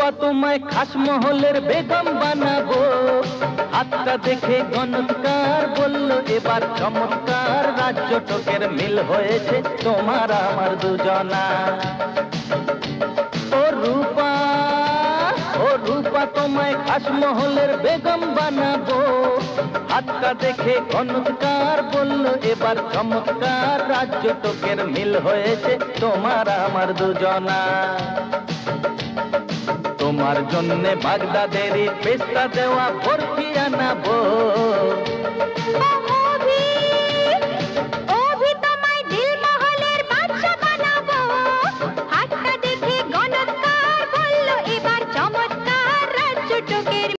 রূপা তোমায় খাসমহলের বেগম বানাবো। হাতটা দেখে গণৎকার বলল এবার চমৎকার, রাজ্য টোকের মিল হয়েছে তোমার আমার দুজনা। ও রূপা, ও রূপা তোমায় খাসমহলের বেগম বানাবো। হাতটা দেখে গণৎকার বলল এবার চমৎকার, রাজ্য টোকের মিল হয়েছে তোমার আমার দুজনা। তোমার জন্যে বাগদাদেরই পেস্তা দেওয়া বরফি আনাবো।